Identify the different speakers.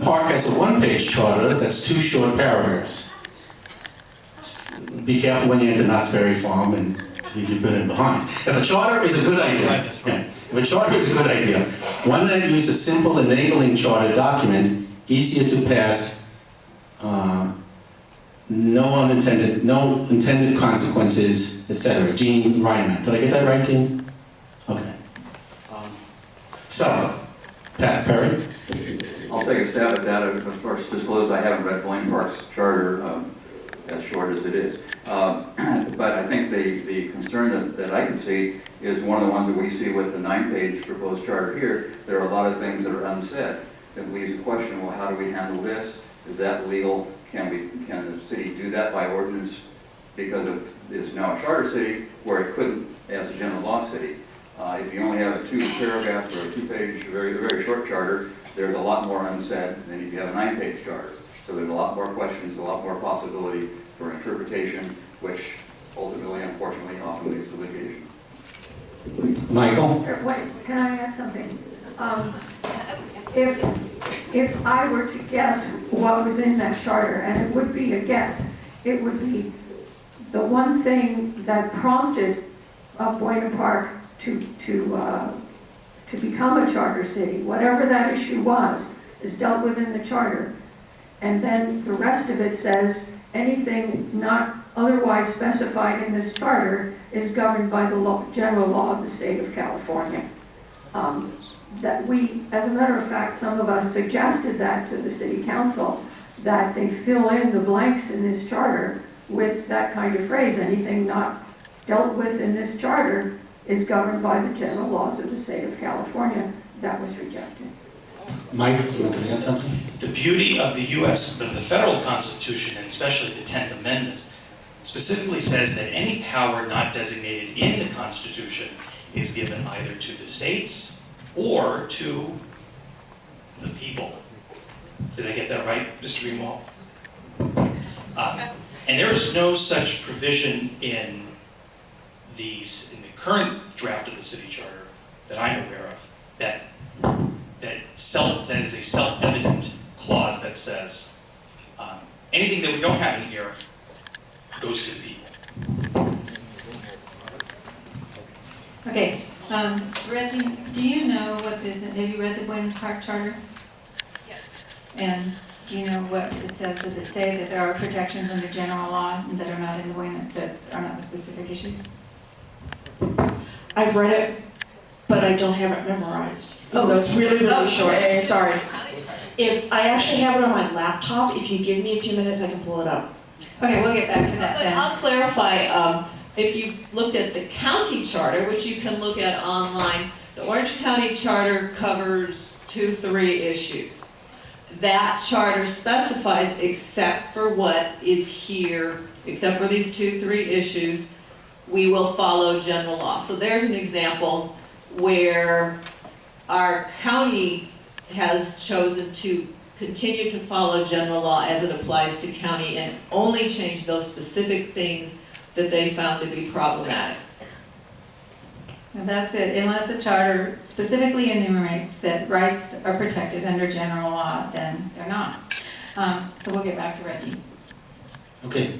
Speaker 1: Park has a one-page charter that's 2 short paragraphs. Be careful when you enter Knott's Berry Farm and leave your building behind. If a charter is a good idea, if a charter is a good idea, one that uses a simple enabling charter document, easier to pass, no intended consequences, etc. Gene Reinemann. Did I get that right, Dean? Okay. So, Pat Perry.
Speaker 2: I'll take a stab at that. But first, disclose I haven't read Buena Park's charter, as short as it is. But I think the concern that I can see is one of the ones that we see with the 9-page proposed charter here. There are a lot of things that are unsaid that leaves the question, well, how do we handle this? Is that legal? Can the city do that by ordinance because it's now a charter city where it couldn't as a general law city? If you only have a 2-paragraph or a 2-page, very short charter, there's a lot more unsaid than if you have a 9-page charter. So there's a lot more questions, a lot more possibility for interpretation, which ultimately, unfortunately, often leads to litigation.
Speaker 1: Michael?
Speaker 3: Wait, can I add something? If I were to guess what was in that charter, and it would be a guess, it would be the one thing that prompted Buena Park to become a charter city, whatever that issue was, is dealt with in the charter. And then the rest of it says anything not otherwise specified in this charter is governed by the general law of the state of California. That we, as a matter of fact, some of us suggested that to the city council, that they fill in the blanks in this charter with that kind of phrase. Anything not dealt with in this charter is governed by the general laws of the state of California. That was rejected.
Speaker 1: Mike, you want to add something?
Speaker 4: The beauty of the U.S., of the federal Constitution, and especially the 10th Amendment, specifically says that any power not designated in the Constitution is given either to the states or to the people. Did I get that right, Mr. Greenwald? And there is no such provision in the current draft of the city charter that I'm aware of that is a self-evident clause that says anything that we don't have in here goes to the people.
Speaker 5: Okay, Reggie, do you know what this, have you read the Buena Park Charter?
Speaker 6: Yes.
Speaker 5: And do you know what it says? Does it say that there are protections under general law that are not in the Buena, that are not the specific issues?
Speaker 6: I've read it, but I don't have it memorized. Oh, that was really short. Sorry. If I actually have it on my laptop, if you give me a few minutes, I can pull it up.
Speaker 5: Okay, we'll get back to that then.
Speaker 7: I'll clarify, if you've looked at the county charter, which you can look at online, the Orange County Charter covers 2-3 issues. That charter specifies, except for what is here, except for these 2-3 issues, we will follow general law. So there's an example where our county has chosen to continue to follow general law as it applies to county and only change those specific things that they found to be problematic.
Speaker 5: And that's it, unless the charter specifically enumerates that rights are protected under general law, then they're not. So we'll get back to Reggie.
Speaker 1: Okay.